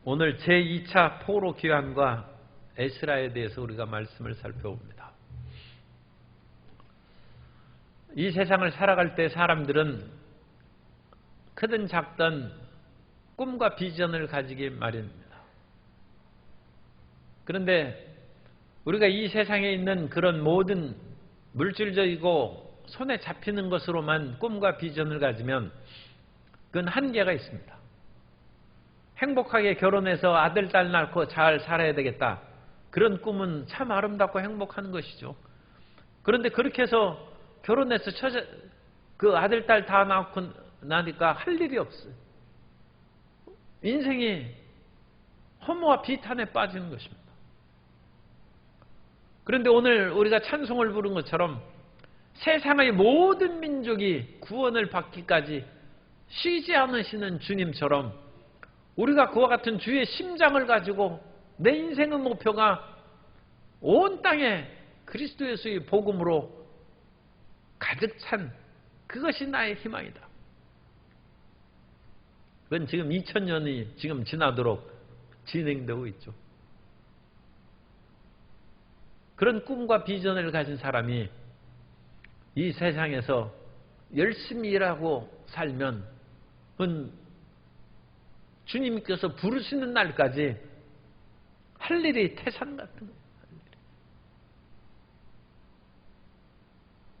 오늘 제2차 포로 귀환과 에스라에 대해서 우리가 말씀을 살펴봅니다. 이 세상을 살아갈 때 사람들은 크든 작든 꿈과 비전을 가지기 마련입니다. 그런데 우리가 이 세상에 있는 그런 모든 물질적이고 손에 잡히는 것으로만 꿈과 비전을 가지면 그건 한계가 있습니다. 행복하게 결혼해서 아들, 딸 낳고 잘 살아야 되겠다. 그런 꿈은 참 아름답고 행복한 것이죠. 그런데 그렇게 해서 결혼해서 그 아들, 딸 다 낳고 나니까 할 일이 없어요. 인생이 허무와 비탄에 빠지는 것입니다. 그런데 오늘 우리가 찬송을 부른 것처럼 세상의 모든 민족이 구원을 받기까지 쉬지 않으시는 주님처럼 우리가 그와 같은 주의 심장을 가지고 내 인생의 목표가 온 땅에 그리스도 예수의 복음으로 가득 찬 그것이 나의 희망이다. 그건 지금 2000년이 지금 지나도록 진행되고 있죠. 그런 꿈과 비전을 가진 사람이 이 세상에서 열심히 일하고 살면 주님께서 부르시는 날까지 할 일이 태산 같은 거예요.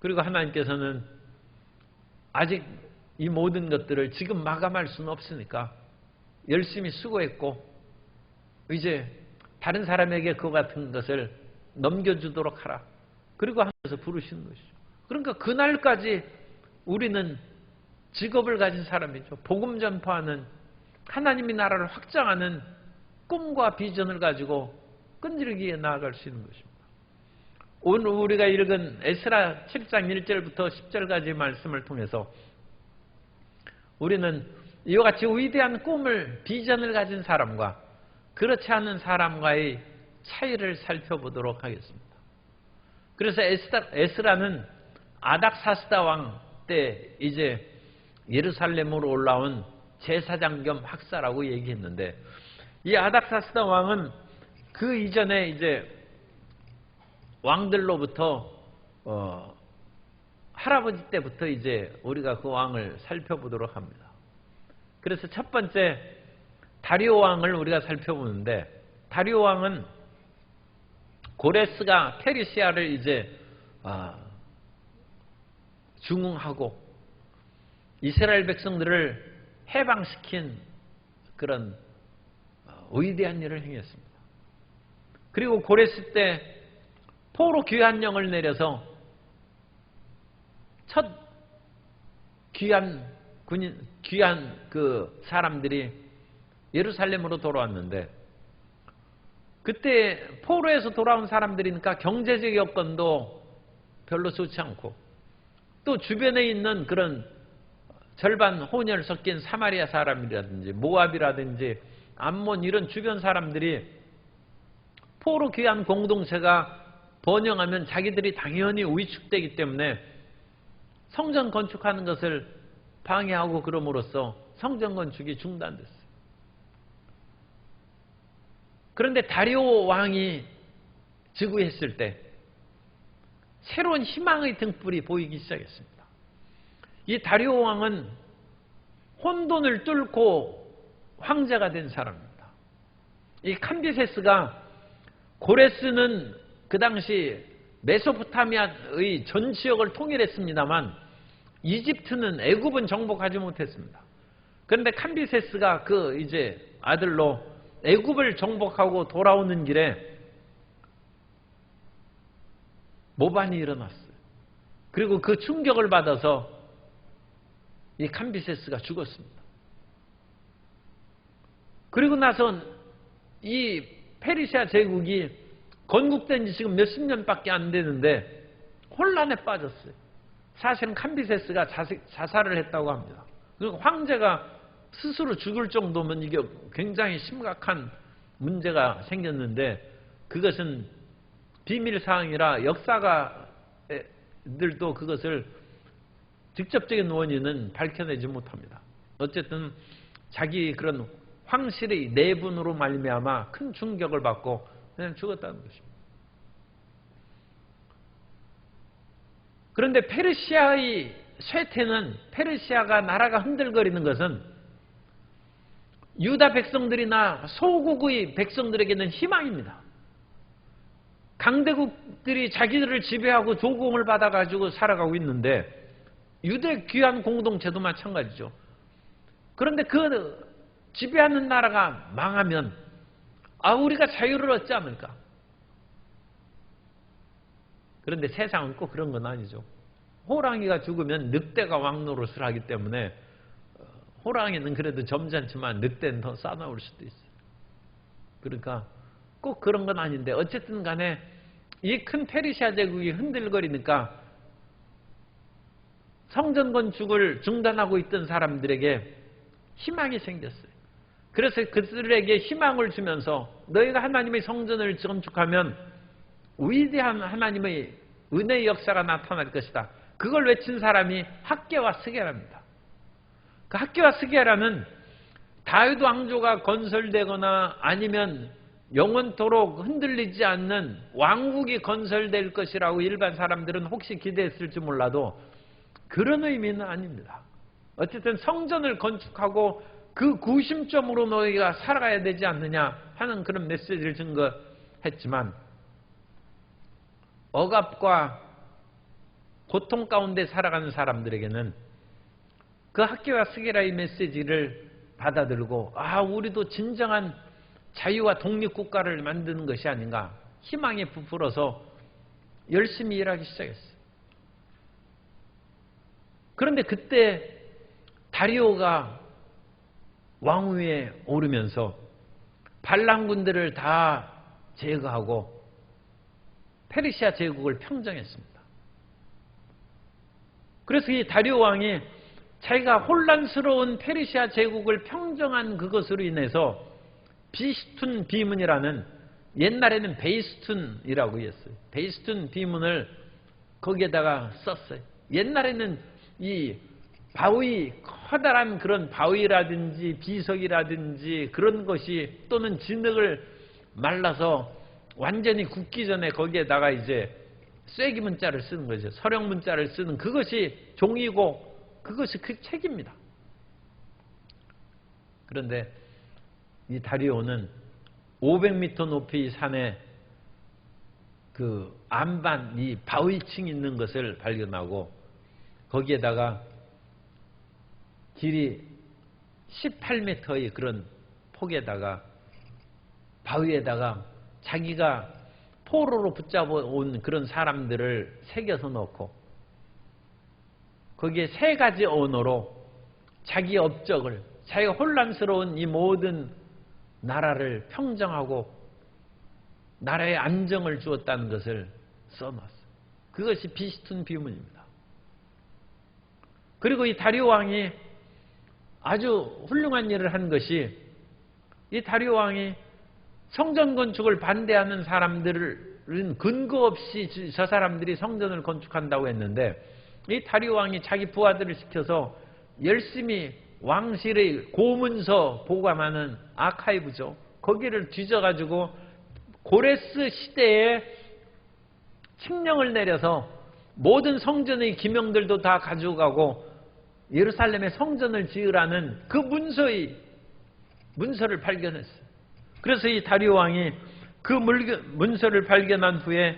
그리고 하나님께서는 아직 이 모든 것들을 지금 마감할 수는 없으니까 열심히 수고했고 이제 다른 사람에게 그와 같은 것을 넘겨주도록 하라. 그리고 하면서 부르시는 것이죠. 그러니까 그날까지 우리는 직업을 가진 사람이죠. 복음 전파하는 하나님의 나라를 확장하는 꿈과 비전을 가지고 끈질기게 나아갈 수 있는 것입니다. 오늘 우리가 읽은 에스라 7장 1절부터 10절까지의 말씀을 통해서 우리는 이와 같이 위대한 꿈을, 비전을 가진 사람과 그렇지 않은 사람과의 차이를 살펴보도록 하겠습니다. 그래서 에스라는 아닥사스다 왕 때 이제 예루살렘으로 올라온 제사장 겸 학사라고 얘기했는데, 이 아닥사스다 왕은 그 이전에 이제 왕들로부터 할아버지 때부터 이제 우리가 그 왕을 살펴보도록 합니다. 그래서 첫 번째 다리오 왕을 우리가 살펴보는데, 다리오 왕은 고레스가 페르시아를 이제 중흥하고 이스라엘 백성들을 해방시킨 그런 위대한 일을 행했습니다. 그리고 고레스 때 포로 귀환령을 내려서 첫 귀한 그 사람들이 예루살렘으로 돌아왔는데, 그때 포로에서 돌아온 사람들이니까 경제적 여건도 별로 좋지 않고 또 주변에 있는 그런 절반 혼혈 섞인 사마리아 사람이라든지 모압이라든지 암몬 이런 주변 사람들이 포로 귀한 공동체가 번영하면 자기들이 당연히 위축되기 때문에 성전 건축하는 것을 방해하고 그럼으로써 성전 건축이 중단됐어요. 그런데 다리오 왕이 즉위했을 때 새로운 희망의 등불이 보이기 시작했습니다. 이 다리오 왕은 혼돈을 뚫고 황제가 된 사람입니다. 이 캄비세스가, 고레스는 그 당시 메소포타미아의 전 지역을 통일했습니다만 이집트는, 애굽은 정복하지 못했습니다. 그런데 캄비세스가 그 이제 아들로 애굽을 정복하고 돌아오는 길에 모반이 일어났어요. 그리고 그 충격을 받아서 이 캄비세스가 죽었습니다. 그리고 나서 이 페르시아 제국이 건국된 지 지금 몇십 년밖에 안 되는데 혼란에 빠졌어요. 사실은 캄비세스가 자살을 했다고 합니다. 그리고 황제가 스스로 죽을 정도면 이게 굉장히 심각한 문제가 생겼는데, 그것은 비밀사항이라 역사가들도 그것을 직접적인 원인은 밝혀내지 못합니다. 어쨌든 자기 그런 황실의 내분으로 말미암아 큰 충격을 받고 그냥 죽었다는 것입니다. 그런데 페르시아의 쇠퇴는, 페르시아가 나라가 흔들거리는 것은 유다 백성들이나 소국의 백성들에게는 희망입니다. 강대국들이 자기들을 지배하고 조공을 받아가지고 살아가고 있는데 유대 귀한 공동체도 마찬가지죠. 그런데 그 지배하는 나라가 망하면 우리가 자유를 얻지 않을까? 그런데 세상은 꼭 그런 건 아니죠. 호랑이가 죽으면 늑대가 왕노릇을 하기 때문에 호랑이는 그래도 점잖지만 늑대는 더 싸나울 수도 있어요. 그러니까 꼭 그런 건 아닌데 어쨌든 간에 이 큰 페르시아 제국이 흔들거리니까 성전 건축을 중단하고 있던 사람들에게 희망이 생겼어요. 그래서 그들에게 희망을 주면서 너희가 하나님의 성전을 건축하면 위대한 하나님의 은혜의 역사가 나타날 것이다. 그걸 외친 사람이 학개와 스게라입니다. 그 학개와 스게라는 다윗 왕조가 건설되거나 아니면 영원토록 흔들리지 않는 왕국이 건설될 것이라고 일반 사람들은 혹시 기대했을지 몰라도 그런 의미는 아닙니다. 어쨌든 성전을 건축하고 그 구심점으로 너희가 살아가야 되지 않느냐 하는 그런 메시지를 증거했지만 억압과 고통 가운데 살아가는 사람들에게는 그 학개와 스게라의 메시지를 받아들고 우리도 진정한 자유와 독립국가를 만드는 것이 아닌가 희망에 부풀어서 열심히 일하기 시작했어요. 그런데 그때 다리오가 왕위에 오르면서 반란군들을 다 제거하고 페르시아 제국을 평정했습니다. 그래서 이 다리오 왕이 자기가 혼란스러운 페르시아 제국을 평정한 그것으로 인해서 비스툰 비문이라는, 옛날에는 베이스툰이라고 했어요. 베이스툰 비문을 거기에다가 썼어요. 옛날에는 이 바위, 커다란 그런 바위라든지 비석이라든지 그런 것이 또는 진흙을 말라서 완전히 굳기 전에 거기에다가 이제 쐐기 문자를 쓰는 거죠. 서령 문자를 쓰는 그것이 종이고 그것이 그 책입니다. 그런데 이 다리오는 500m 높이 산에 그 안반, 이 바위층이 있는 것을 발견하고 거기에다가 길이 18m의 그런 폭에다가 바위에다가 자기가 포로로 붙잡아 온 그런 사람들을 새겨서 넣고 거기에 3가지 언어로 자기 업적을, 자기가 혼란스러운 이 모든 나라를 평정하고 나라의 안정을 주었다는 것을 써놨어요. 그것이 비스툰 비문입니다. 그리고 이 다리오 왕이 아주 훌륭한 일을 한 것이, 이 다리오 왕이 성전 건축을 반대하는 사람들은 근거 없이 저 사람들이 성전을 건축한다고 했는데 이 다리오 왕이 자기 부하들을 시켜서 열심히 왕실의 고문서 보관하는 아카이브죠. 거기를 뒤져가지고 고레스 시대에 칙령을 내려서 모든 성전의 기명들도 다 가져가고 예루살렘에 성전을 지으라는 그 문서를 발견했어요. 그래서 이 다리오 왕이 그 문서를 발견한 후에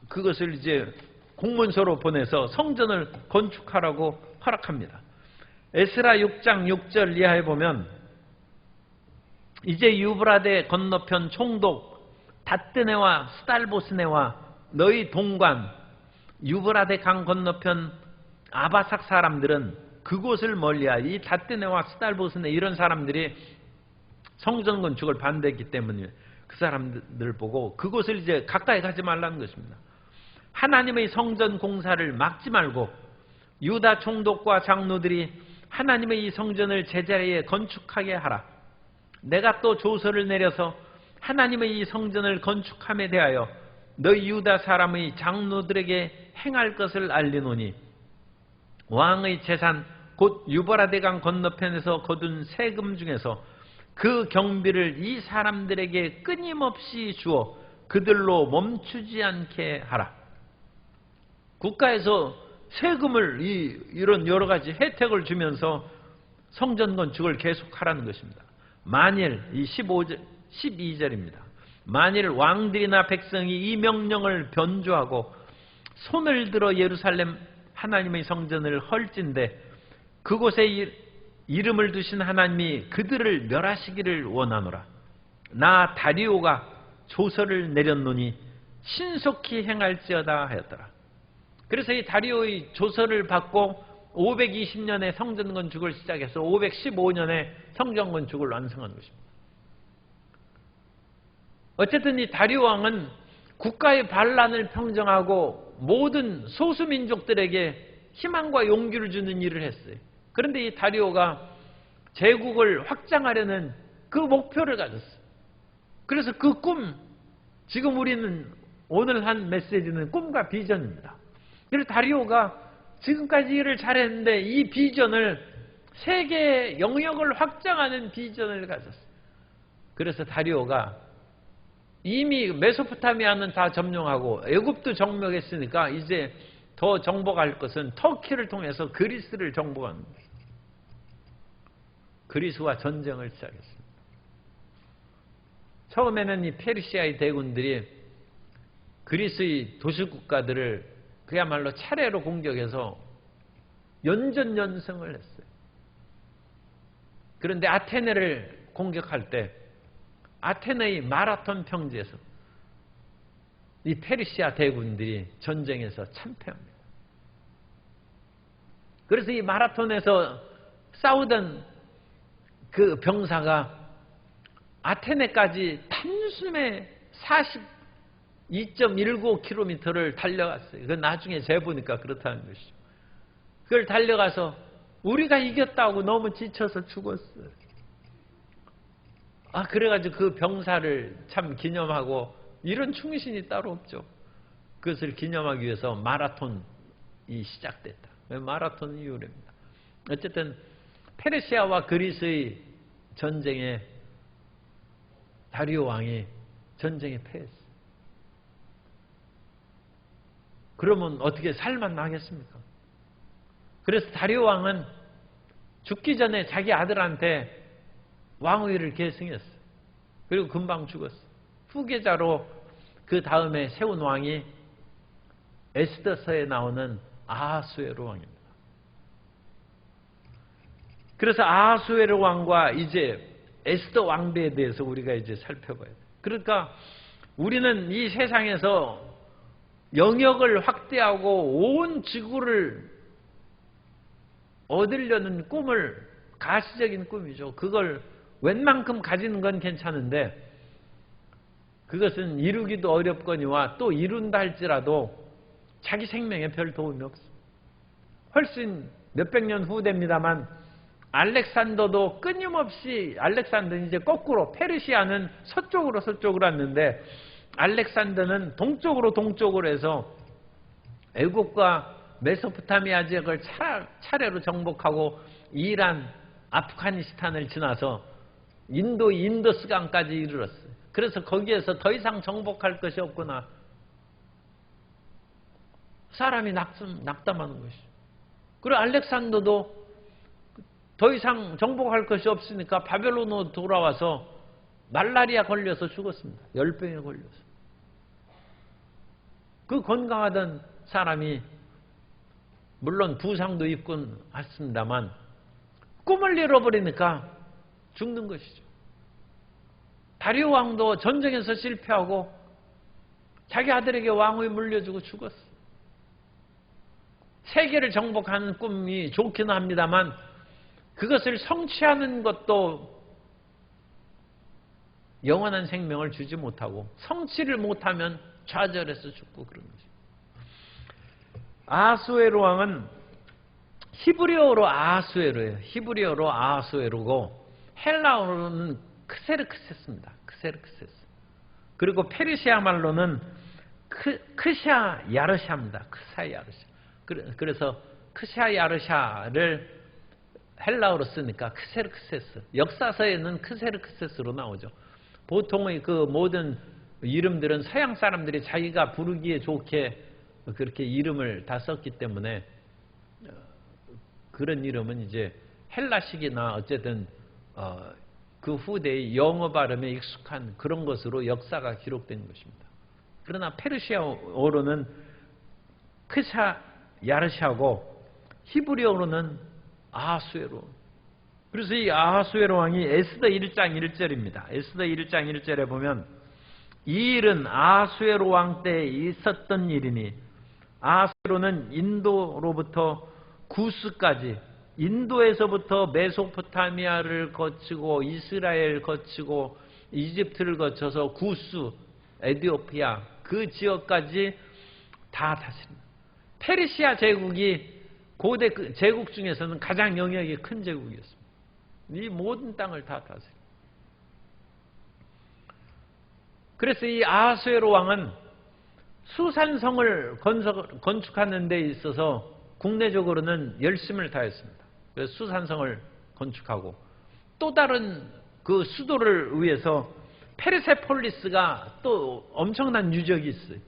그것을 이제 공문서로 보내서 성전을 건축하라고 허락합니다. 에스라 6장 6절 이하에 보면 이제 유브라데 건너편 총독 닷드네와 스달보스네와 너희 동관 유브라데 강 건너편 아바삭 사람들은 그곳을 멀리하여, 이 닷드네와 스달보스네 이런 사람들이 성전 건축을 반대했기 때문에 그 사람들 보고 그곳을 이제 가까이 가지 말라는 것입니다. 하나님의 성전 공사를 막지 말고 유다 총독과 장로들이 하나님의 이 성전을 제자리에 건축하게 하라. 내가 또 조서를 내려서 하나님의 이 성전을 건축함에 대하여 너희 유다 사람의 장로들에게 행할 것을 알리노니 왕의 재산 곧 유브라데 강 건너편에서 거둔 세금 중에서 그 경비를 이 사람들에게 끊임없이 주어 그들로 멈추지 않게 하라. 국가에서 세금을 이런 여러 가지 혜택을 주면서 성전 건축을 계속하라는 것입니다. 만일 이 12절입니다. 만일 왕들이나 백성이 이 명령을 변조하고 손을 들어 예루살렘 하나님의 성전을 헐진대 그곳에 이름을 두신 하나님이 그들을 멸하시기를 원하노라. 나 다리오가 조서를 내렸노니 신속히 행할지어다 하였더라. 그래서 이 다리오의 조서를 받고 520년에 성전 건축을 시작해서 515년에 성전 건축을 완성한 것입니다. 어쨌든 이 다리오 왕은 국가의 반란을 평정하고 모든 소수민족들에게 희망과 용기를 주는 일을 했어요. 그런데 이 다리오가 제국을 확장하려는 그 목표를 가졌어요. 그래서 그 꿈, 지금 우리는 오늘 한 메시지는 꿈과 비전입니다. 그래서 다리오가 지금까지 일을 잘했는데 이 비전을 세계의 영역을 확장하는 비전을 가졌어요. 그래서 다리오가 이미 메소포타미아는 다 점령하고 애굽도 정복했으니까 이제 더 정복할 것은 터키를 통해서 그리스를 정복하는 거예요. 그리스와 전쟁을 시작했습니다. 처음에는 이 페르시아의 대군들이 그리스의 도시국가들을 그야말로 차례로 공격해서 연전연승을 했어요. 그런데 아테네를 공격할 때 아테네의 마라톤 평지에서 이 페르시아 대군들이 전쟁에서 참패합니다. 그래서 이 마라톤에서 싸우던 그 병사가 아테네까지 단숨에 42.19km를 달려갔어요. 그건 나중에 재보니까 그렇다는 것이죠. 그걸 달려가서 우리가 이겼다고 너무 지쳐서 죽었어요. 그래가지고 그 병사를 참 기념하고 이런 충신이 따로 없죠. 그것을 기념하기 위해서 마라톤이 시작됐다. 마라톤 이유랍니다. 어쨌든 페르시아와 그리스의 전쟁에 다리오 왕이 전쟁에 패했어요. 그러면 어떻게 살만 나겠습니까? 그래서 다리오 왕은 죽기 전에 자기 아들한테 왕위를 계승했어요. 그리고 금방 죽었어요. 후계자로 그 다음에 세운 왕이 에스더서에 나오는 아하수에로 왕입니다. 그래서 아하수에로 왕과 이제 에스더 왕비에 대해서 우리가 이제 살펴봐야 돼요. 그러니까 우리는 이 세상에서 영역을 확대하고 온 지구를 얻으려는 꿈을, 가시적인 꿈이죠. 그걸 웬만큼 가지는 건 괜찮은데 그것은 이루기도 어렵거니와 또 이룬다 할지라도 자기 생명에 별 도움이 없습니다. 훨씬 몇백 년 후됩니다만 알렉산더도 끊임없이, 알렉산더는 이제 거꾸로, 페르시아는 서쪽으로 왔는데 알렉산더는 동쪽으로 해서 애국과 메소포타미아 지역을 차례로 정복하고 이란, 아프가니스탄을 지나서 인도스강까지 이르렀어요. 그래서 거기에서 더 이상 정복할 것이 없구나. 사람이 낙담하는 것이죠. 그리고 알렉산더도 더 이상 정복할 것이 없으니까 바벨론으로 돌아와서 말라리아 걸려서 죽었습니다. 열병에 걸려서. 그 건강하던 사람이 물론 부상도 입곤 했습니다만 꿈을 잃어버리니까 죽는 것이죠. 다리오 왕도 전쟁에서 실패하고 자기 아들에게 왕위 물려주고 죽었어. 세계를 정복하는 꿈이 좋기는 합니다만 그것을 성취하는 것도 영원한 생명을 주지 못하고 성취를 못하면 좌절해서 죽고 그런 거죠. 아하수에로 왕은 히브리어로 아하수에로예요. 히브리어로 아하수에로고 헬라어로는 크세르크세스입니다. 크세르크세스. 그리고 페르시아 말로는 크샤 야르샤입니다. 크샤 야르샤. 그래서 크샤 야르샤를 헬라어로 쓰니까 크세르크세스. 역사서에는 크세르크세스로 나오죠. 보통의 그 모든 이름들은 서양 사람들이 자기가 부르기에 좋게 그렇게 이름을 다 썼기 때문에 그런 이름은 이제 헬라식이나 어쨌든 그 후대의 영어 발음에 익숙한 그런 것으로 역사가 기록된 것입니다. 그러나 페르시아어로는 크샤 야르샤고 히브리어로는 아하수에로. 그래서 이 아하수에로 왕이 에스더 1장 1절입니다. 에스더 1장 1절에 보면 이 일은 아하수에로 왕 때에 있었던 일이니 아하수에로는 인도로부터 구스까지 인도에서부터 메소포타미아를 거치고 이스라엘 거치고 이집트를 거쳐서 구스, 에티오피아 그 지역까지 다 다스립니다. 페르시아 제국이 고대 제국 중에서는 가장 영역이 큰 제국이었습니다. 이 모든 땅을 다 다스립니다. 그래서 이 아하수에로 왕은 수산성을 건축하는 데 있어서 국내적으로는 열심을 다했습니다. 그래서 수산성을 건축하고 또 다른 그 수도를 위해서 페르세폴리스가 또 엄청난 유적이 있어요.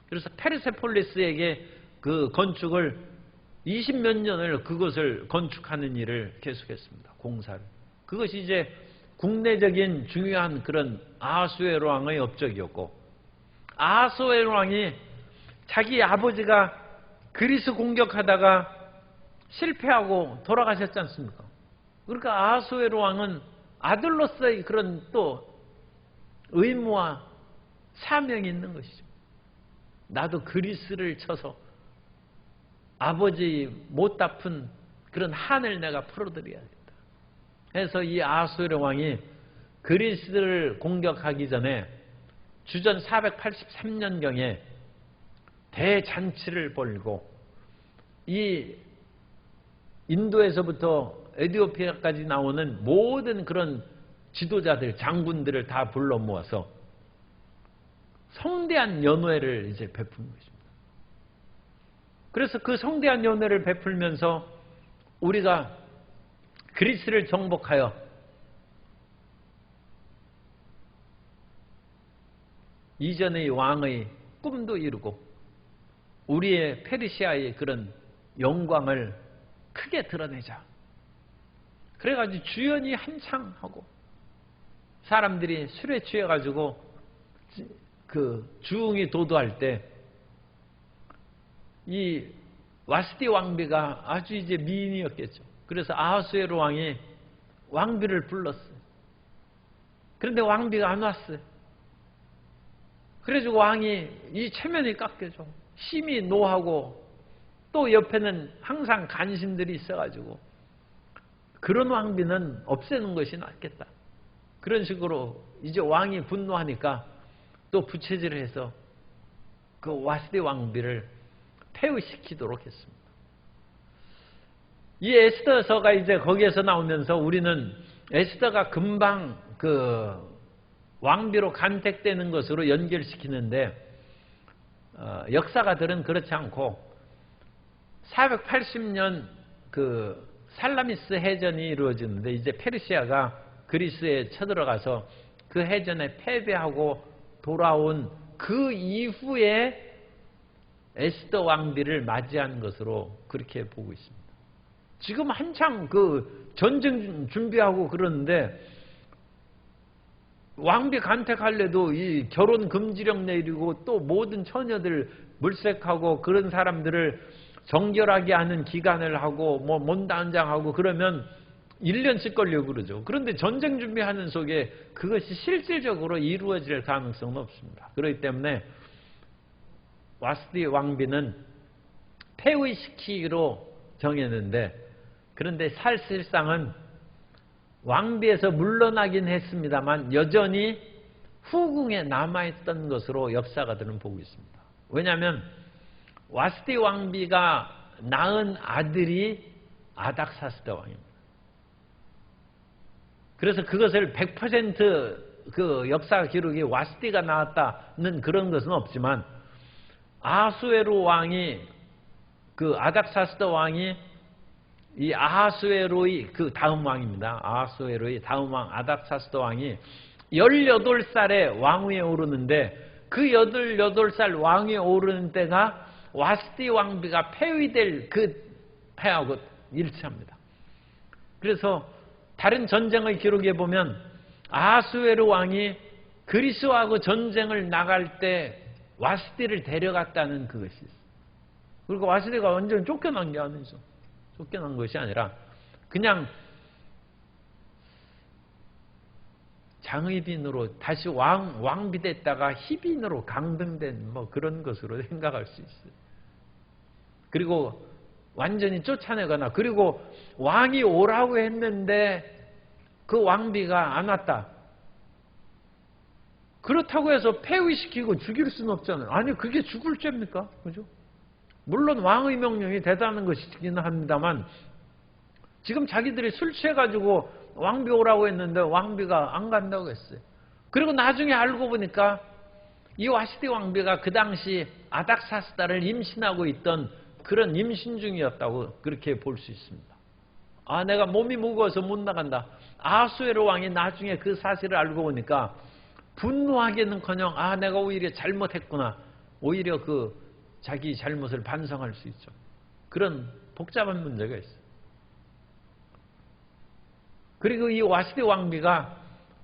그래서 페르세폴리스에게 그 건축을 20몇 년을 그것을 건축하는 일을 계속했습니다. 공사를. 그것이 이제 국내적인 중요한 그런 아하수에로 왕의 업적이었고 아하수에로 왕이 자기 아버지가 그리스 공격하다가 실패하고 돌아가셨지 않습니까? 그러니까 아하수에로 왕은 아들로서의 그런 또 의무와 사명이 있는 것이죠. 나도 그리스를 쳐서 아버지 못 갚은 그런 한을 내가 풀어드려야겠다. 그래서 이 아하수에로 왕이 그리스를 공격하기 전에 주전 483년경에 대잔치를 벌이고 이 인도에서부터 에티오피아까지 나오는 모든 그런 지도자들, 장군들을 다 불러 모아서 성대한 연회를 이제 베푸는 것입니다. 그래서 그 성대한 연회를 베풀면서 우리가 그리스를 정복하여 이전의 왕의 꿈도 이루고 우리의 페르시아의 그런 영광을 크게 드러내자. 그래가지고 주연이 한창 하고 사람들이 술에 취해가지고 그 주웅이 도도할 때 이 와스디 왕비가 아주 이제 미인이었겠죠. 그래서 아하수에로 왕이 왕비를 불렀어요. 그런데 왕비가 안 왔어요. 그래가지고 왕이 이 체면이 깎여져. 심히 노하고 또 옆에는 항상 간신들이 있어가지고 그런 왕비는 없애는 것이 낫겠다. 그런 식으로 이제 왕이 분노하니까 또 부채질을 해서 그 와스디 왕비를 폐위시키도록 했습니다. 이 에스더서가 이제 거기에서 나오면서 우리는 에스더가 금방 그 왕비로 간택되는 것으로 연결시키는데 역사가들은 그렇지 않고 480년 그 살라미스 해전이 이루어지는데 이제 페르시아가 그리스에 쳐들어가서 그 해전에 패배하고 돌아온 그 이후에 에스더 왕비를 맞이한 것으로 그렇게 보고 있습니다. 지금 한창 그 전쟁 준비하고 그러는데 왕비 간택할래도 이 결혼 금지령 내리고 또 모든 처녀들 물색하고 그런 사람들을 정결하게 하는 기간을 하고 뭐 mon단장하고 그러면 1년씩 걸려고 그러죠. 그런데 전쟁 준비하는 속에 그것이 실질적으로 이루어질 가능성은 없습니다. 그렇기 때문에 와스디 왕비는 폐위시키기로 정했는데 그런데 사실상은 왕비에서 물러나긴 했습니다만 여전히 후궁에 남아있던 것으로 역사가들은 보고 있습니다. 왜냐하면 와스디 왕비가 낳은 아들이 아닥사스다 왕입니다. 그래서 그것을 100% 그 역사 기록이 와스디가 나왔다는 그런 것은 없지만 아하수에로 왕이 그 아닥사스다 왕이 이 아하수에로의 그 다음 왕입니다. 아하수에로의 다음 왕 아닥사스다 왕이 18살에 왕위에 오르는데 그 18살 왕위에 오르는 때가 와스디 왕비가 폐위될 그 해하고 일치합니다. 그래서 다른 전쟁의 기록에 보면 아하수에로 왕이 그리스하고 전쟁을 나갈 때 와스디를 데려갔다는 그것이 있어요. 그리고 와스디가 완전 쫓겨난 게 아니죠. 쫓겨난 것이 아니라 그냥 장의빈으로 다시 왕비 됐다가 희빈으로 강등된 뭐 그런 것으로 생각할 수 있어요. 그리고 완전히 쫓아내거나 그리고 왕이 오라고 했는데 그 왕비가 안 왔다. 그렇다고 해서 폐위시키고 죽일 수는 없잖아요. 아니 그게 죽을 죄입니까? 그죠? 물론 왕의 명령이 대단한 것이긴 합니다만 지금 자기들이 술 취해가지고 왕비 오라고 했는데 왕비가 안 간다고 했어요. 그리고 나중에 알고 보니까 이 와시디 왕비가 그 당시 아닥사스다를 임신하고 있던 그런 임신 중이었다고 그렇게 볼 수 있습니다. 아, 내가 몸이 무거워서 못 나간다. 아하수에로 왕이 나중에 그 사실을 알고 보니까 분노하기는커녕 아, 내가 오히려 잘못했구나. 오히려 그 자기 잘못을 반성할 수 있죠. 그런 복잡한 문제가 있어요. 그리고 이 와시디 왕비가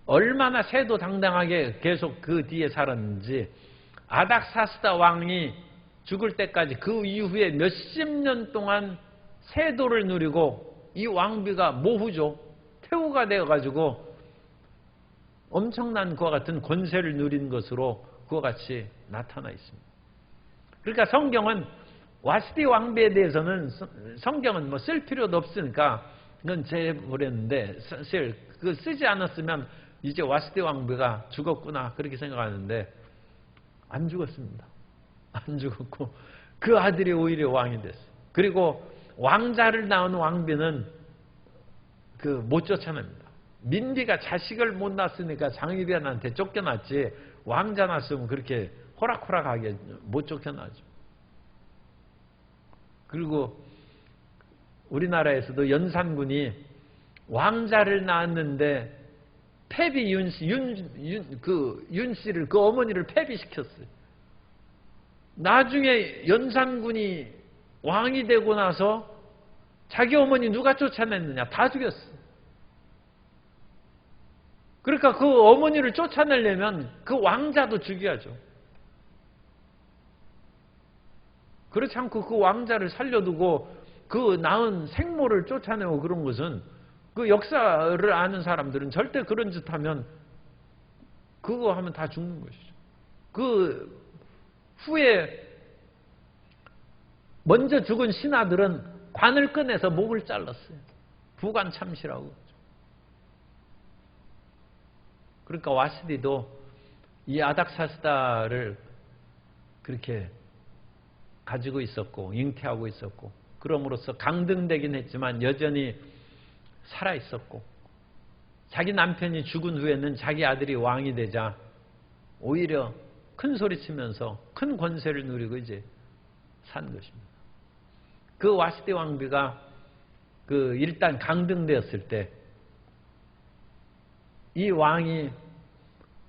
얼마나 세도당당하게 계속 그 뒤에 살았는지 아닥사스다 왕이 죽을 때까지 그 이후에 몇십 년 동안 세도를 누리고 이 왕비가 모후죠. 태후가 되어가지고 엄청난 그와 같은 권세를 누린 것으로 그와 같이 나타나 있습니다. 그러니까 성경은 와시디 왕비에 대해서는 성경은 뭐 쓸 필요도 없으니까 그건 제버렸는데 쓰지 않았으면 이제 와시디 왕비가 죽었구나 그렇게 생각하는데 안 죽었습니다. 안 죽었고 그 아들이 오히려 왕이 됐어요. 그리고 왕자를 낳은 왕비는 그 못 쫓아냅니다. 민비가 자식을 못 낳았으니까 장희변한테 쫓겨났지 왕자 낳았으면 그렇게 호락호락하게 못 쫓겨나죠. 그리고 우리나라에서도 연산군이 왕자를 낳았는데 폐비 윤씨를 그 어머니를 폐비시켰어요. 나중에 연산군이 왕이 되고 나서 자기 어머니 누가 쫓아냈느냐? 다 죽였어요. 그러니까 그 어머니를 쫓아내려면 그 왕자도 죽여야죠. 그렇지 않고 그 왕자를 살려두고 그 낳은 생모를 쫓아내고 그런 것은 그 역사를 아는 사람들은 절대 그런 짓 하면 그거 하면 다 죽는 것이죠. 그 후에 먼저 죽은 신하들은 관을 꺼내서 목을 잘랐어요. 부관 참시라고. 그러니까 와시디도 이 아닥사스다를 그렇게 가지고 있었고 잉태하고 있었고 그럼으로써 강등되긴 했지만 여전히 살아 있었고 자기 남편이 죽은 후에는 자기 아들이 왕이 되자 오히려 큰 소리치면서 큰 권세를 누리고 이제 산 것입니다. 그 와시디 왕비가 그 일단 강등되었을 때 이 왕이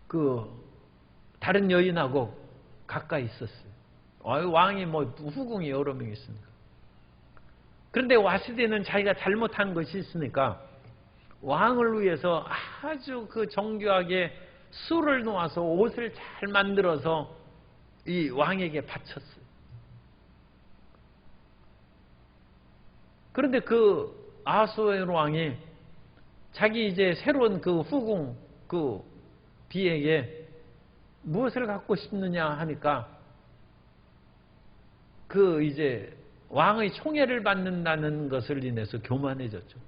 그 다른 여인하고 가까이 있었어요. 왕이 뭐 후궁이 여러 명 있으니까. 그런데 와시디는 자기가 잘못한 것이 있으니까 왕을 위해서 아주 그 정교하게 술을 놓아서 옷을 잘 만들어서 이 왕에게 바쳤어요. 그런데 그 아하수에로 왕이 자기 이제 새로운 그 후궁 그 비에게 무엇을 갖고 싶느냐 하니까 그 이제 왕의 총애를 받는다는 것을 인해서 교만해졌죠.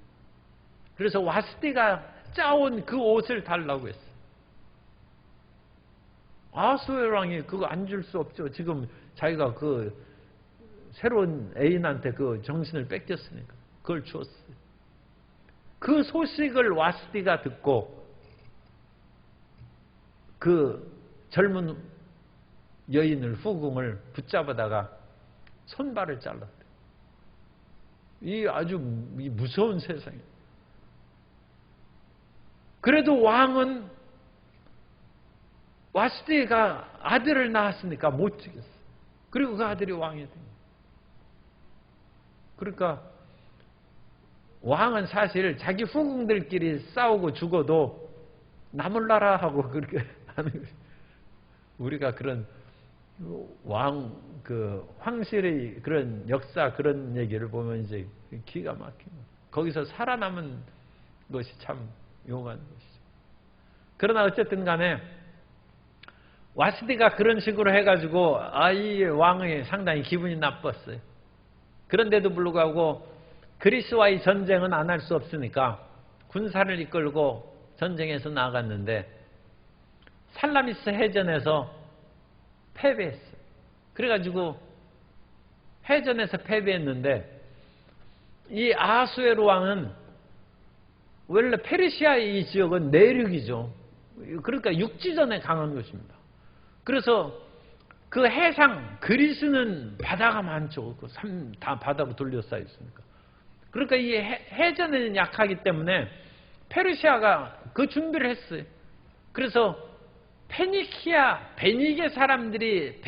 그래서 와스디가 짜온 그 옷을 달라고 했어요. 아하수에로 왕이 그거 안 줄 수 없죠. 지금 자기가 그 새로운 애인한테 그 정신을 뺏겼으니까 그걸 주었어요. 그 소식을 와스디가 듣고 그 젊은 여인을 후궁을 붙잡아다가 손발을 잘랐대요. 이 아주 무서운 세상이에요. 그래도 왕은 와스디가 아들을 낳았으니까 못 죽였어요. 그리고 그 아들이 왕이 된 거예요. 그러니까 왕은 사실 자기 후궁들끼리 싸우고 죽어도 나몰라라 하고 그렇게 하는 거예요. 우리가 그런 황실의 그런 역사 그런 얘기를 보면 이제 기가 막히는 거기서 살아남은 것이 참 용한 것이죠. 그러나 어쨌든 간에 와스디가 그런 식으로 해가지고 이 왕이 상당히 기분이 나빴어요. 그런데도 불구하고 그리스와의 전쟁은 안 할 수 없으니까 군사를 이끌고 전쟁에서 나갔는데 살라미스 해전에서 패배했어요. 그래가지고 해전에서 패배했는데 이 아하수에로 왕은 원래 페르시아의 이 지역은 내륙이죠. 그러니까 육지전에 강한 것입니다. 그래서 그 해상 그리스는 바다가 많죠. 다 바다로 둘러싸여 있으니까. 그러니까 이 해전에는 약하기 때문에 페르시아가 그 준비를 했어요. 그래서 베니게 사람들이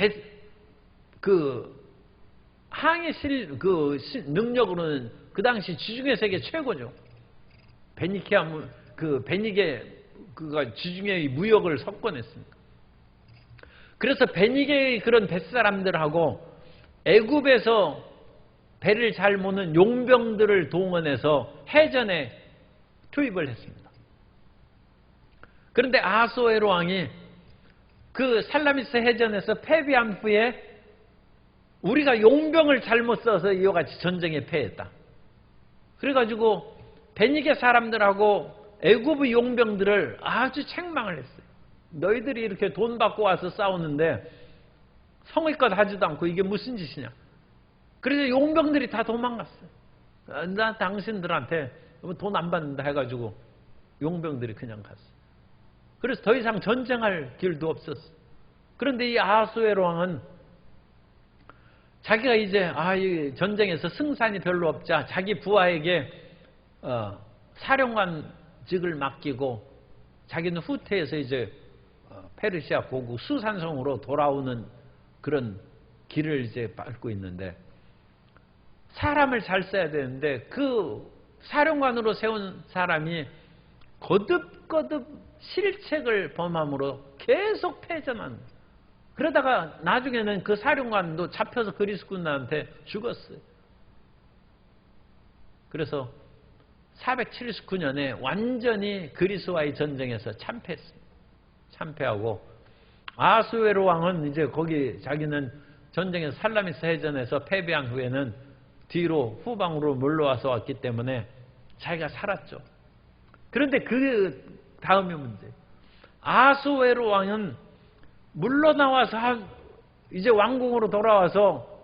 항해 능력으로는 그 당시 지중해 세계 최고죠. 베니게가 지중해의 무역을 석권했습니다. 그래서 베니게의 그런 뱃사람들하고 애굽에서 배를 잘 모는 용병들을 동원해서 해전에 투입을 했습니다. 그런데 아하수에로 왕이 그 살라미스 해전에서 패배한 후에 우리가 용병을 잘못 써서 이와 같이 전쟁에 패했다. 그래가지고 베니게 사람들하고 애굽의 용병들을 아주 책망을 했어요. 너희들이 이렇게 돈 받고 와서 싸우는데 성의껏 하지도 않고 이게 무슨 짓이냐. 그래서 용병들이 다 도망갔어요. 나 당신들한테 돈 안 받는다 해가지고 용병들이 그냥 갔어요. 그래서 더 이상 전쟁할 길도 없었어요. 그런데 이 아하수에로 왕은 자기가 이제 이 전쟁에서 승산이 별로 없자 자기 부하에게 사령관직을 맡기고 자기는 후퇴해서 이제 페르시아 고국 수산성으로 돌아오는 그런 길을 이제 밟고 있는데 사람을 잘 써야 되는데 그 사령관으로 세운 사람이 거듭거듭 실책을 범함으로 계속 패전한 거예요. 그러다가 나중에는 그 사령관도 잡혀서 그리스군한테 죽었어요. 그래서 479년에 완전히 그리스와의 전쟁에서 참패했습니다. 참패하고 아하수에로 왕은 이제 거기 자기는 전쟁에서 살라미스 해전에서 패배한 후에는 뒤로 후방으로 물러와서 왔기 때문에 자기가 살았죠. 그런데 그 다음이 문제. 아하수에로 왕은 물러나와서 이제 왕궁으로 돌아와서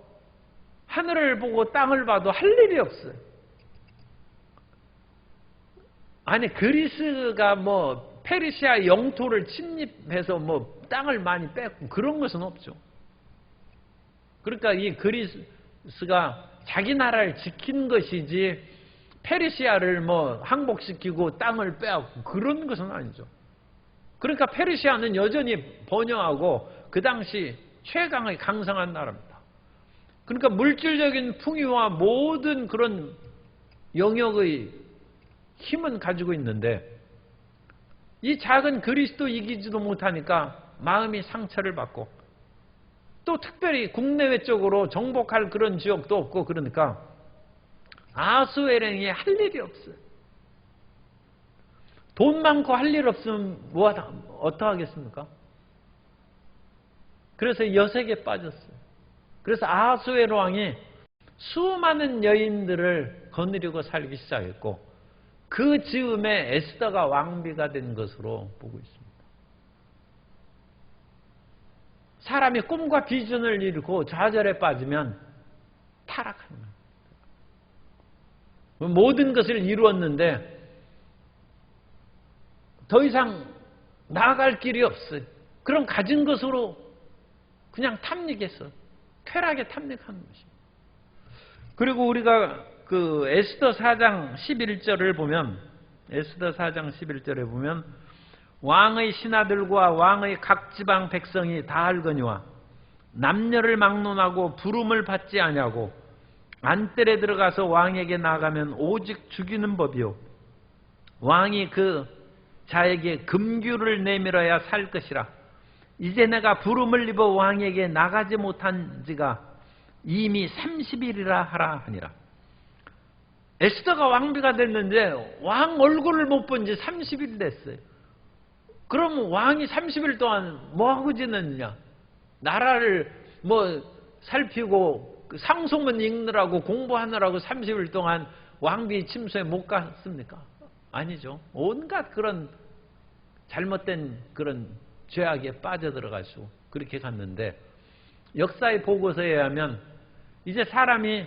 하늘을 보고 땅을 봐도 할 일이 없어요. 아니 그리스가 뭐 페르시아 영토를 침입해서 뭐 땅을 많이 뺏고 그런 것은 없죠. 그러니까 이 그리스가 자기 나라를 지킨 것이지 페르시아를 뭐 항복시키고 땅을 빼앗고 그런 것은 아니죠. 그러니까 페르시아는 여전히 번영하고 그 당시 최강의 강성한 나라입니다. 그러니까 물질적인 풍요와 모든 그런 영역의 힘은 가지고 있는데 이 작은 그리스도 이기지도 못하니까 마음이 상처를 받고 또 특별히 국내외 쪽으로 정복할 그런 지역도 없고 그러니까 아하수에로왕이 할 일이 없어요. 돈 많고 할 일 없으면 어떡하겠습니까? 그래서 여색에 빠졌어요. 그래서 아하수에로 왕이 수많은 여인들을 거느리고 살기 시작했고 그 즈음에 에스더가 왕비가 된 것으로 보고 있습니다. 사람이 꿈과 비전을 잃고 좌절에 빠지면 타락하는 거예요. 모든 것을 이루었는데 더 이상 나아갈 길이 없어요. 그럼 가진 것으로 그냥 탐닉했어. 쾌락에 탐닉하는 것입니다. 그리고 우리가 그 에스더 4장 11절을 보면, 에스더 4장 11절에 보면 왕의 신하들과 왕의 각 지방 백성이 다 알거니와 남녀를 막론하고 부름을 받지 아니하고 안뜰에 들어가서 왕에게 나가면 오직 죽이는 법이요 왕이 그 자에게 금규를 내밀어야 살 것이라. 이제 내가 부름을 입어 왕에게 나가지 못한 지가 이미 30일이라 하라 하니라. 에스더가 왕비가 됐는데 왕 얼굴을 못 본 지 30일 됐어요. 그럼 왕이 30일 동안 뭐하고 지냈느냐? 나라를 뭐 살피고 상소문 읽느라고 공부하느라고 30일 동안 왕비 침소에 못 갔습니까? 아니죠. 온갖 그런 잘못된 그런 죄악에 빠져들어가지고 그렇게 갔는데, 역사의 보고서에 의하면 이제 사람이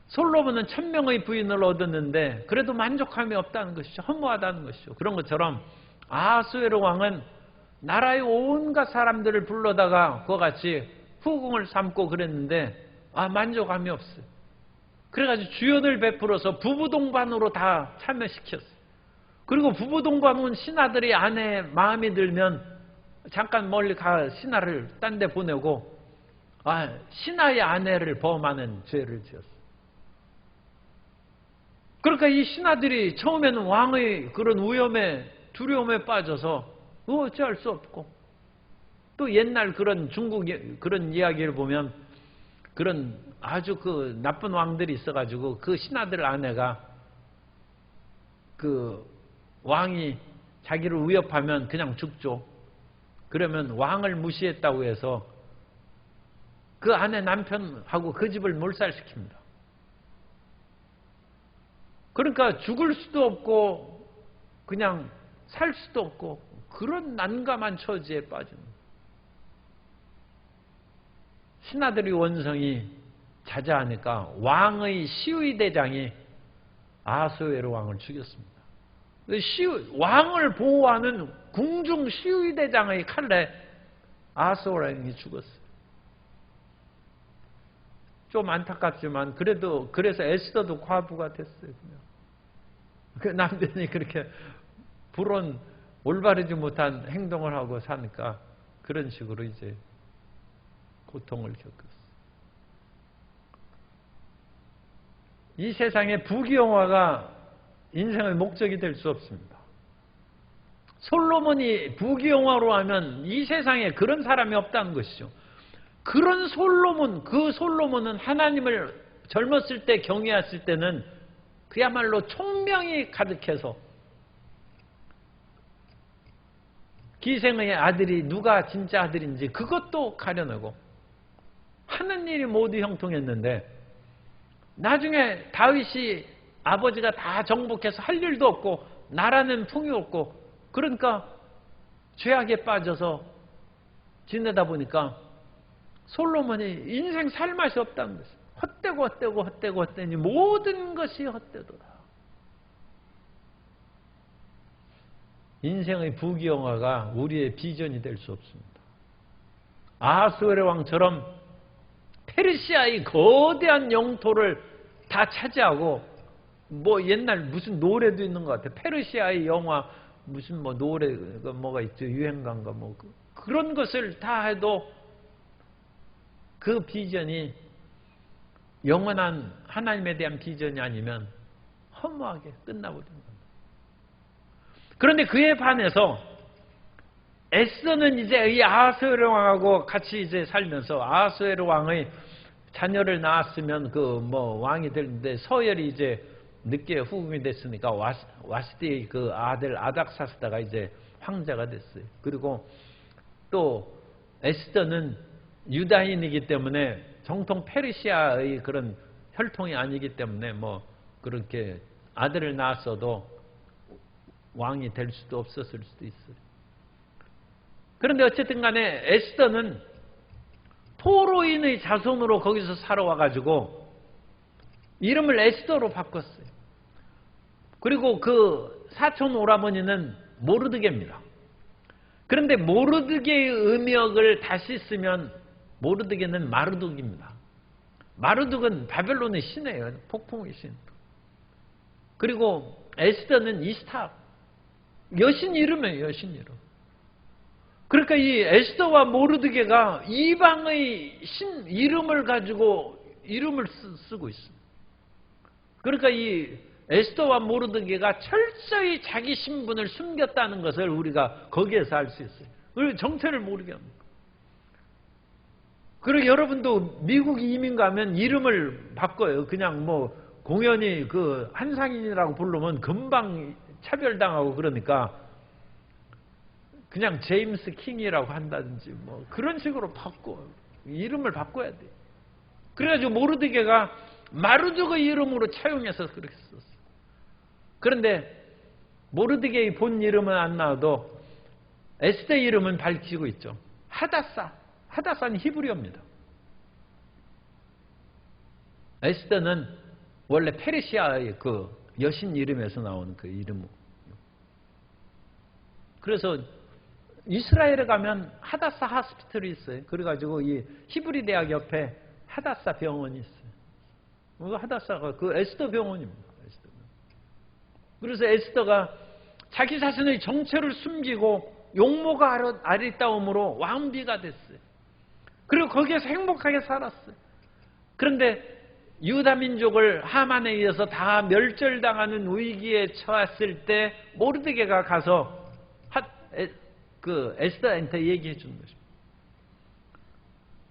솔로몬은 1000명의 부인을 얻었는데 그래도 만족함이 없다는 것이죠. 허무하다는 것이죠. 그런 것처럼 아하수에로 왕은 나라의 온갖 사람들을 불러다가 그와 같이 후궁을 삼고 그랬는데 만족함이 없어요. 그래가지고 주연을 베풀어서 부부동반으로 다 참여시켰어요. 그리고 부부동반은 신하들이 아내의 마음이 들면 잠깐 멀리 가 신하를 딴 데 보내고 신하의 아내를 범하는 죄를 지었어요. 그러니까 이 신하들이 처음에는 왕의 그런 위험에 두려움에 빠져서 어찌할 수 없고, 또 옛날 그런 중국 그런 이야기를 보면 그런 아주 그 나쁜 왕들이 있어가지고 그 신하들 아내가 그 왕이 자기를 위협하면 그냥 죽죠. 그러면 왕을 무시했다고 해서 그 아내 남편하고 그 집을 몰살시킵니다. 그러니까 죽을 수도 없고 그냥 살 수도 없고 그런 난감한 처지에 빠집니다. 신하들의 원성이 자자하니까 왕의 시위대장이 아하수에로 왕을 죽였습니다. 왕을 보호하는 궁중 시위대장의 칼에 아하수에로 왕이 죽었어요. 좀 안타깝지만 그래서 에스더도 과부가 됐어요. 그 남편이 그렇게 불온 올바르지 못한 행동을 하고 사니까 그런 식으로 이제 고통을 겪었어요. 이 세상에 부귀영화가 인생의 목적이 될 수 없습니다. 솔로몬이 부귀영화로 하면 이 세상에 그런 사람이 없다는 것이죠. 그런 솔로몬, 그 솔로몬은 하나님을 젊었을 때 경외했을 때는 그야말로 총명이 가득해서 기생의 아들이 누가 진짜 아들인지 그것도 가려내고 하는 일이 모두 형통했는데, 나중에 다윗이 아버지가 다 정복해서 할 일도 없고 나라는 풍요없고 그러니까 죄악에 빠져서 지내다 보니까 솔로몬이 인생 살 맛이 없다는 것이에요. 헛되고 헛되니 모든 것이 헛되도다. 인생의 부귀영화가 우리의 비전이 될 수 없습니다. 아하수에로 왕처럼 페르시아의 거대한 영토를 다 차지하고, 뭐 옛날 무슨 노래도 있는 것 같아요. 페르시아의 영화 무슨 뭐 노래가 뭐가 있죠. 유행가인가 뭐 그런 것을 다 해도 그 비전이 영원한 하나님에 대한 비전이 아니면 허무하게 끝나버리는 겁니다. 그런데 그에 반해서 에스더는 이제 이 아하수에로 왕하고 같이 이제 살면서 아하수에로 왕의 자녀를 낳았으면 그 뭐 왕이 되는데 서열이 이제 늦게 후궁이 됐으니까 와스디의 그 아들 아닥사스다가 이제 황제가 됐어요. 그리고 또 에스더는 유다인이기 때문에 정통 페르시아의 그런 혈통이 아니기 때문에 뭐 그렇게 아들을 낳았어도 왕이 될 수도 없었을 수도 있어요. 그런데 어쨌든 간에 에스더는 포로인의 자손으로 거기서 살아와가지고 이름을 에스더로 바꿨어요. 그리고 그 사촌 오라버니는 모르드게입니다. 그런데 모르드게의 음역을 다시 쓰면 모르드게는 마르둑입니다. 마르둑은 바벨론의 신이에요. 폭풍의 신. 그리고 에스더는 이스타. 여신 이름이에요. 여신 이름. 그러니까 이 에스더와 모르드게가 이방의 신 이름을 가지고 이름을 쓰고 있습니다. 그러니까 이 에스더와 모르드게가 철저히 자기 신분을 숨겼다는 것을 우리가 거기에서 알 수 있어요. 우리 정체를 모르게 합니다. 그리고 여러분도 미국 이민 가면 이름을 바꿔요. 그냥 뭐 공연히 그 한상인이라고 부르면 금방 차별당하고 그러니까 그냥 제임스 킹이라고 한다든지 뭐 그런 식으로 바꿔. 이름을 바꿔야 돼. 그래가지고 모르드게가 마르둑의 이름으로 차용해서 그렇게 썼어. 그런데 모르드게의 본 이름은 안 나와도 에스더의 이름은 밝히고 있죠. 하다사. 하다사는 히브리어입니다. 에스더는 원래 페르시아의 그 여신 이름에서 나오는 그 이름. 그래서 이스라엘에 가면 하다사 하스피털이 있어요. 그래가지고 이 히브리 대학 옆에 하다사 병원이 있어요. 하다사가 그 에스더 병원입니다. 에스더. 그래서 에스더가 자기 자신의 정체를 숨기고 용모가 아리따움으로 왕비가 됐어요. 그리고 거기에서 행복하게 살았어요. 그런데 유다 민족을 하만에 의해서 다 멸절당하는 위기에 처했을 때 모르드게가 가서 그 에스더한테 얘기해 주는 것입니다.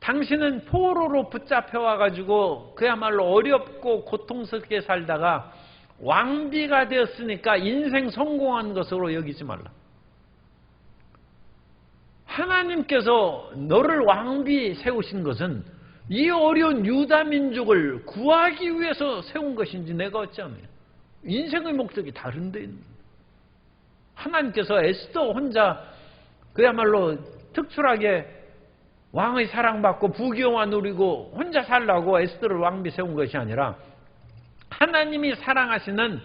당신은 포로로 붙잡혀 와가지고 그야말로 어렵고 고통스럽게 살다가 왕비가 되었으니까 인생 성공한 것으로 여기지 말라. 하나님께서 너를 왕비 세우신 것은 이 어려운 유다 민족을 구하기 위해서 세운 것인지 내가 어찌하며 인생의 목적이 다른 데 있는 하나님께서 에스더 혼자 그야말로 특출하게 왕의 사랑받고 부귀영화 누리고 혼자 살라고 에스더를 왕비 세운 것이 아니라 하나님이 사랑하시는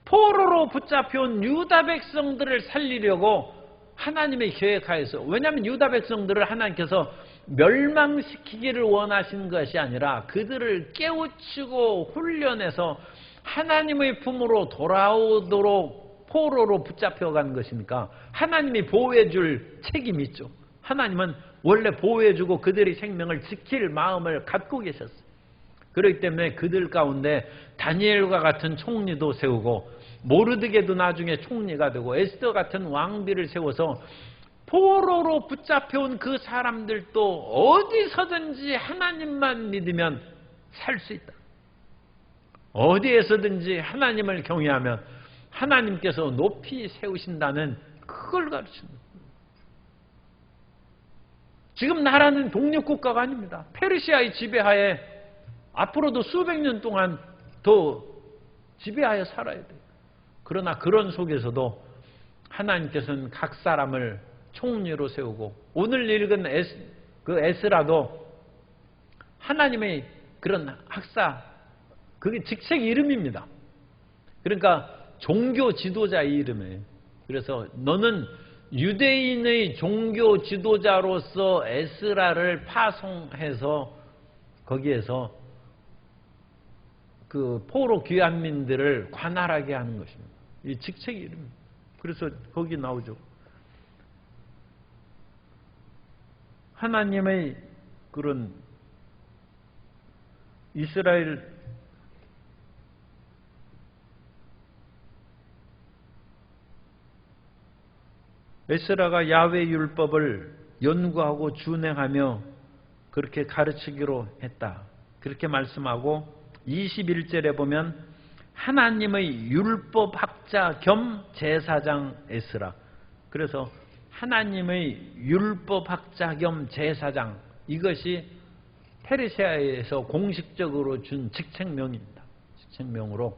포로로 붙잡혀온 유다 백성들을 살리려고 하나님의 계획하에서, 왜냐하면 유다 백성들을 하나님께서 멸망시키기를 원하신 것이 아니라 그들을 깨우치고 훈련해서 하나님의 품으로 돌아오도록 포로로 붙잡혀간 것이니까 하나님이 보호해 줄 책임이 있죠. 하나님은 원래 보호해 주고 그들의 생명을 지킬 마음을 갖고 계셨어요. 그렇기 때문에 그들 가운데 다니엘과 같은 총리도 세우고 모르드게도 나중에 총리가 되고 에스더 같은 왕비를 세워서 포로로 붙잡혀온 그 사람들도 어디서든지 하나님만 믿으면 살 수 있다. 어디에서든지 하나님을 경외하면 하나님께서 높이 세우신다는 그걸 가르칩니다. 지금 나라는 독립국가가 아닙니다. 페르시아의 지배하에 앞으로도 수백 년 동안 더 지배하에 살아야 돼요. 그러나 그런 속에서도 하나님께서는 각 사람을 총리로 세우고 오늘 읽은 에스라도 하나님의 그런 학사, 그게 직책 이름입니다. 그러니까 종교 지도자의 이름이에요. 그래서 너는 유대인의 종교 지도자로서 에스라를 파송해서 거기에서 그 포로 귀환민들을 관할하게 하는 것입니다. 이 직책 이름입니다. 그래서 거기 나오죠. 하나님의 그런 이스라엘 에스라가 야훼 율법을 연구하고 준행하며 그렇게 가르치기로 했다. 그렇게 말씀하고 21절에 보면 하나님의 율법학자 겸 제사장 에스라. 그래서 하나님의 율법학자 겸 제사장, 이것이 페르시아에서 공식적으로 준 직책명입니다. 직책명으로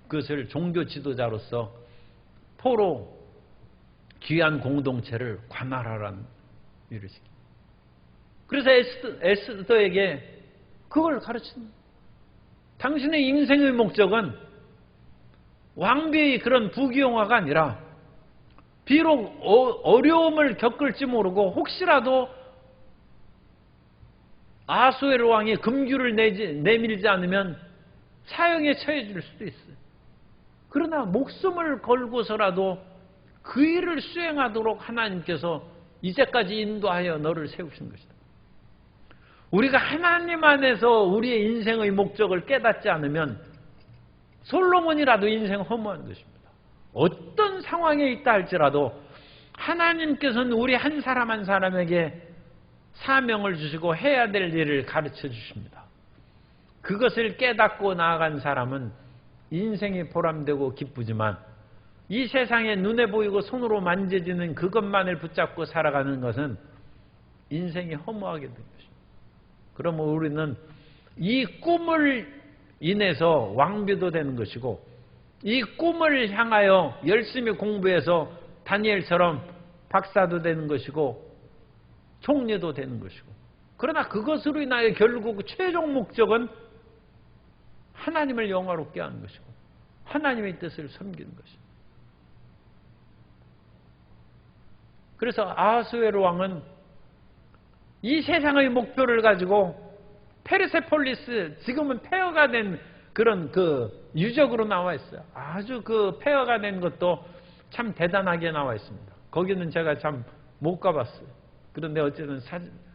그것을 종교 지도자로서 포로 귀한 공동체를 관할하라는 일을 시킵니다. 그래서 에스더에게 그걸 가르칩니다. 당신의 인생의 목적은 왕비의 그런 부귀영화가 아니라 비록 어려움을 겪을지 모르고 혹시라도 아수에로 왕이 금규를 내밀지 않으면 사형에 처해질 수도 있어요. 그러나 목숨을 걸고서라도 그 일을 수행하도록 하나님께서 이제까지 인도하여 너를 세우신 것이다. 우리가 하나님 안에서 우리의 인생의 목적을 깨닫지 않으면 솔로몬이라도 인생 허무한 것입니다. 어떤 상황에 있다 할지라도 하나님께서는 우리 한 사람 한 사람에게 사명을 주시고 해야 될 일을 가르쳐 주십니다. 그것을 깨닫고 나아간 사람은 인생이 보람되고 기쁘지만 이 세상에 눈에 보이고 손으로 만져지는 그것만을 붙잡고 살아가는 것은 인생이 허무하게 된 것입니다. 그러면 우리는 이 꿈을 인해서 왕비도 되는 것이고 이 꿈을 향하여 열심히 공부해서 다니엘처럼 박사도 되는 것이고 총리도 되는 것이고 그러나 그것으로 인하여 결국 최종 목적은 하나님을 영화롭게 하는 것이고 하나님의 뜻을 섬기는 것입니다. 그래서 아하수에로 왕은 이 세상의 목표를 가지고 페르세폴리스, 지금은 폐허가 된 그런 그 유적으로 나와 있어요. 아주 그 폐허가 된 것도 참 대단하게 나와 있습니다. 거기는 제가 참 못 가봤어요. 그런데 어쨌든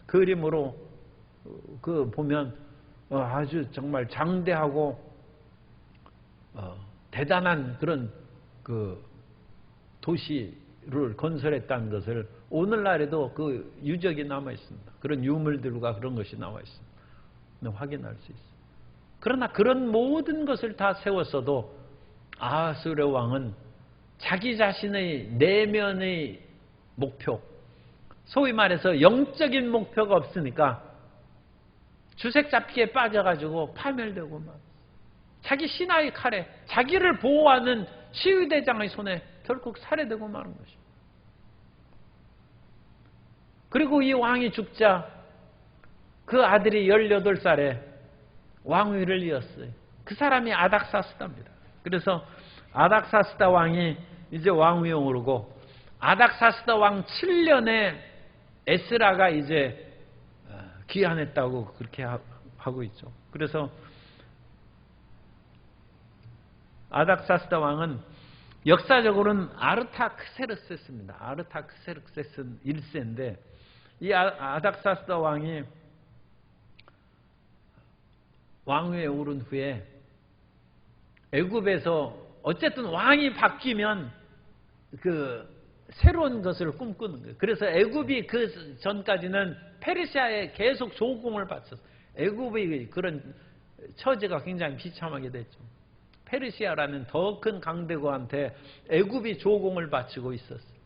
그림으로 그 보면 아주 정말 장대하고 대단한 그런 그 도시를 건설했다는 것을 오늘날에도 그 유적이 남아 있습니다. 그런 유물들과 그런 것이 나와 있습니다. 확인할 수 있어요. 그러나 그런 모든 것을 다 세웠어도 아하수에로 왕은 자기 자신의 내면의 목표, 소위 말해서 영적인 목표가 없으니까 주색 잡기에 빠져가지고 파멸되고 막 자기 신하의 칼에 자기를 보호하는 시위대장의 손에 결국 살해되고 마는 것입니다. 그리고 이 왕이 죽자 그 아들이 18살에 왕위를 이었어요. 그 사람이 아닥사스다입니다. 그래서 아닥사스다 왕이 이제 왕위에 오르고 아닥사스다 왕 7년에 에스라가 이제 귀환했다고 그렇게 하고 있죠. 그래서 아닥사스다 왕은 역사적으로는 아르타크세르세스입니다. 아르타크세르세스는 1세인데 이 아닥사스다 왕이 왕위에 오른 후에 애굽에서 어쨌든 왕이 바뀌면 그 새로운 것을 꿈꾸는 거예요. 그래서 애굽이 그 전까지는 페르시아에 계속 조공을 받쳤어요. 애굽의 그런 처지가 굉장히 비참하게 됐죠. 페르시아라는 더 큰 강대국한테 애굽이 조공을 바치고 있었어요.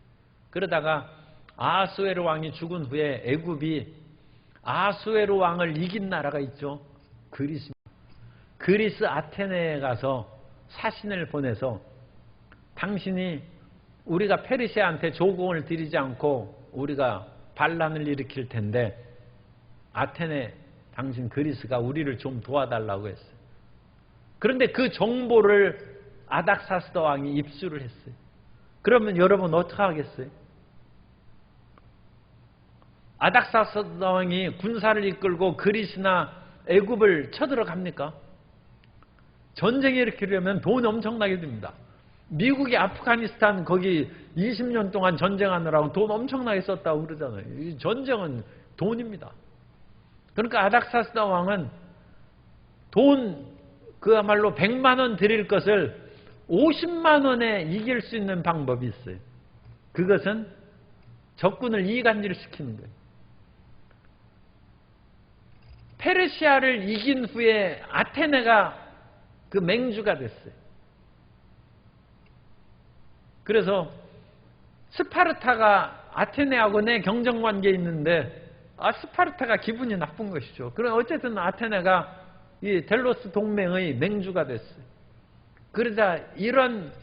그러다가 아하수에로 왕이 죽은 후에 애굽이 아하수에로 왕을 이긴 나라가 있죠. 그리스 아테네에 가서 사신을 보내서 당신이 우리가 페르시아한테 조공을 드리지 않고 우리가 반란을 일으킬 텐데 아테네 당신 그리스가 우리를 좀 도와달라고 했어요. 그런데 그 정보를 아닥사스다 왕이 입수를 했어요. 그러면 여러분 어떻게 하겠어요? 아닥사스다 왕이 군사를 이끌고 그리스나 애굽을 쳐들어갑니까? 전쟁을 일으키려면 돈 엄청나게 듭니다. 미국이 아프가니스탄 거기 20년 동안 전쟁하느라고 돈 엄청나게 썼다고 그러잖아요. 이 전쟁은 돈입니다. 그러니까 아닥사스다 왕은 돈 그야말로 100만 원 드릴 것을 50만 원에 이길 수 있는 방법이 있어요. 그것은 적군을 이간질시키는 거예요. 페르시아를 이긴 후에 아테네가 그 맹주가 됐어요. 그래서 스파르타가 아테네하고 내 경쟁관계에 있는데 스파르타가 기분이 나쁜 것이죠. 그럼 어쨌든 아테네가 이 델로스 동맹의 맹주가 됐어요. 그러자 이런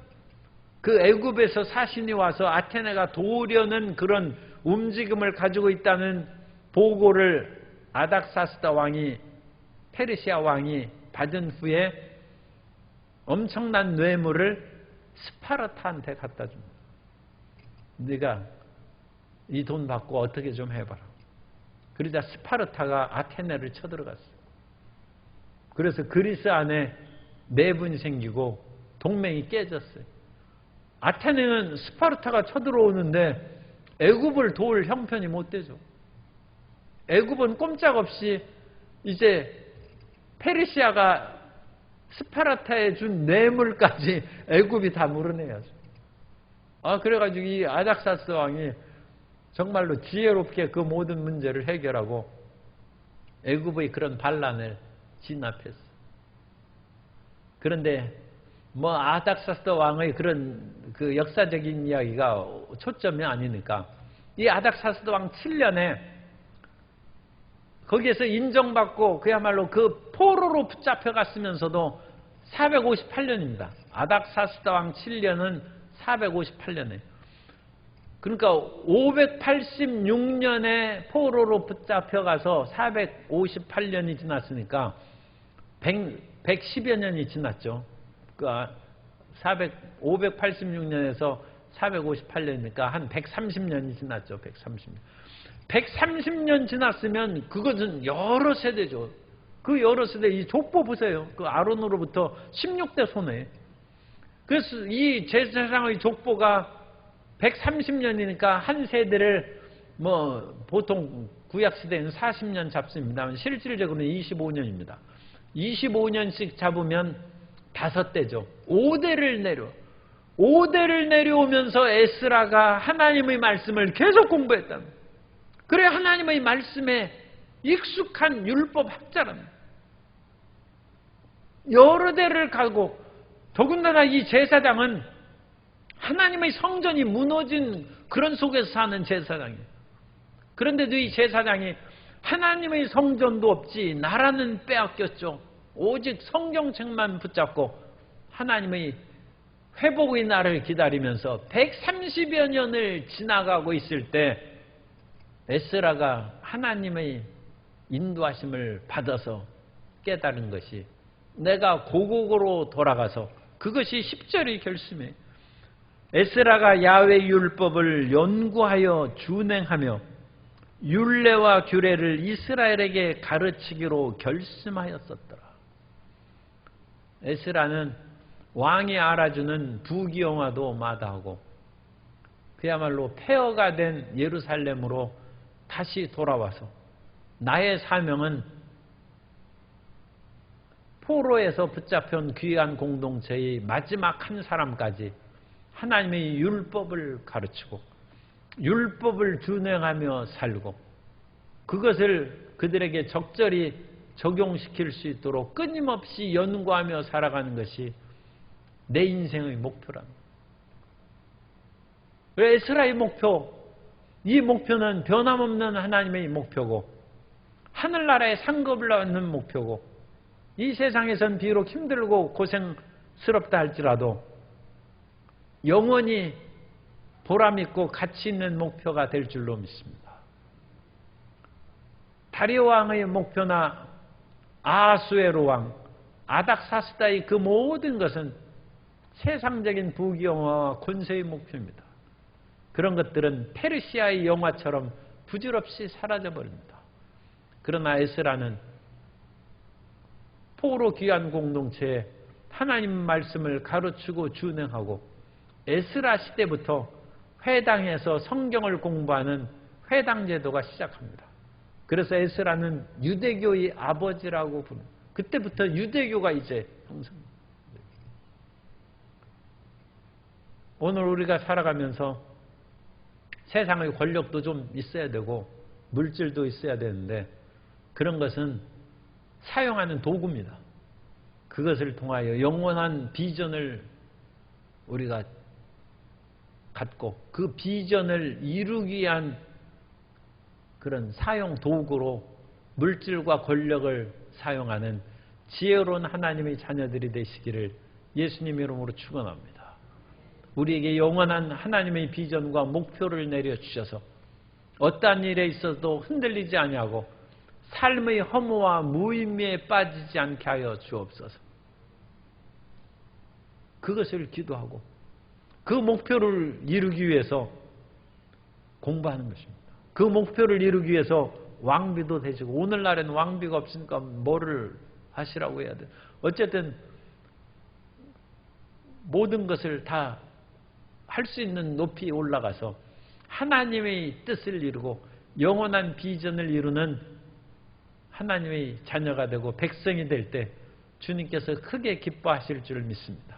그 애굽에서 사신이 와서 아테네가 도우려는 그런 움직임을 가지고 있다는 보고를 아닥사스다 왕이 페르시아 왕이 받은 후에 엄청난 뇌물을 스파르타한테 갖다 줍니다. 네가 이 돈 받고 어떻게 좀 해봐라. 그러자 스파르타가 아테네를 쳐들어갔어요. 그래서 그리스 안에 내분이 생기고 동맹이 깨졌어요. 아테네는 스파르타가 쳐들어오는데 애굽을 도울 형편이 못 되죠. 애굽은 꼼짝없이 이제 페르시아가 스파르타에 준 뇌물까지 애굽이 다 물어내야죠. 그래가지고 이 아닥사스 왕이 정말로 지혜롭게 그 모든 문제를 해결하고 애굽의 그런 반란을 진압했어요. 그런데 뭐 아닥사스 왕의 그런 그 역사적인 이야기가 초점이 아니니까 이 아닥사스 왕 7년에 거기에서 인정받고 그야말로 그 포로로 붙잡혀갔으면서도 458년입니다. 아닥사스 왕 7년은 458년에. 그러니까 586년에 포로로 붙잡혀가서 458년이 지났으니까 110여 년이 지났죠. 586년에서 458년이니까 한 130년이 지났죠. 130년 지났으면 그것은 여러 세대죠. 그 여러 세대, 이 족보 보세요. 그 아론으로부터 16대 손에. 그래서 이 제사장의 족보가 130년이니까 한 세대를 뭐 보통 구약시대에는 40년 잡습니다만 실질적으로는 25년입니다. 25년씩 잡으면 5대죠. 5대를 내려오면서 에스라가 하나님의 말씀을 계속 공부했다. 그래 하나님의 말씀에 익숙한 율법 학자랍니다. 여러 대를 가고 더군다나 이 제사장은 하나님의 성전이 무너진 그런 속에서 사는 제사장이에요. 그런데도 이 제사장이 하나님의 성전도 없지 나라는 빼앗겼죠. 오직 성경책만 붙잡고 하나님의 회복의 날을 기다리면서 130여 년을 지나가고 있을 때 에스라가 하나님의 인도하심을 받아서 깨달은 것이 내가 고국으로 돌아가서 그것이 10절의 결심이에요. 에스라가 야훼 율법을 연구하여 준행하며 율례와 규례를 이스라엘에게 가르치기로 결심하였었더라. 에스라는 왕이 알아주는 부귀영화도 마다하고 그야말로 폐허가 된 예루살렘으로 다시 돌아와서 나의 사명은 포로에서 붙잡힌 귀한 공동체의 마지막 한 사람까지 하나님의 율법을 가르치고 율법을 준행하며 살고 그것을 그들에게 적절히 적용시킬 수 있도록 끊임없이 연구하며 살아가는 것이 내 인생의 목표랍니다. 에스라의 목표, 이 목표는 변함없는 하나님의 목표고 하늘나라에 상급을 얻는 목표고 이 세상에선 비록 힘들고 고생스럽다 할지라도 영원히 보람있고 가치 있는 목표가 될 줄로 믿습니다. 다리오 왕의 목표나 아하수에로 왕, 아닥사스다의 그 모든 것은 세상적인 부귀영화와 권세의 목표입니다. 그런 것들은 페르시아의 영화처럼 부질없이 사라져버립니다. 그러나 에스라는 포로 귀한 공동체에 하나님 말씀을 가르치고 준행하고 에스라 시대부터 회당에서 성경을 공부하는 회당 제도가 시작합니다. 그래서 에스라는 유대교의 아버지라고 부릅니다. 그때부터 유대교가 이제 형성됩니다. 오늘 우리가 살아가면서 세상의 권력도 좀 있어야 되고 물질도 있어야 되는데 그런 것은 사용하는 도구입니다. 그것을 통하여 영원한 비전을 우리가 갖고 그 비전을 이루기 위한 그런 사용 도구로 물질과 권력을 사용하는 지혜로운 하나님의 자녀들이 되시기를 예수님 이름으로 축원합니다. 우리에게 영원한 하나님의 비전과 목표를 내려주셔서 어떠한 일에 있어도 흔들리지 아니하고 삶의 허무와 무의미에 빠지지 않게 하여 주옵소서. 그것을 기도하고 그 목표를 이루기 위해서 공부하는 것입니다. 그 목표를 이루기 위해서 왕비도 되시고, 오늘날에는 왕비가 없으니까 뭐를 하시라고 해야 돼. 어쨌든 모든 것을 다 할 수 있는 높이에 올라가서 하나님의 뜻을 이루고 영원한 비전을 이루는 하나님의 자녀가 되고 백성이 될 때 주님께서 크게 기뻐하실 줄 믿습니다.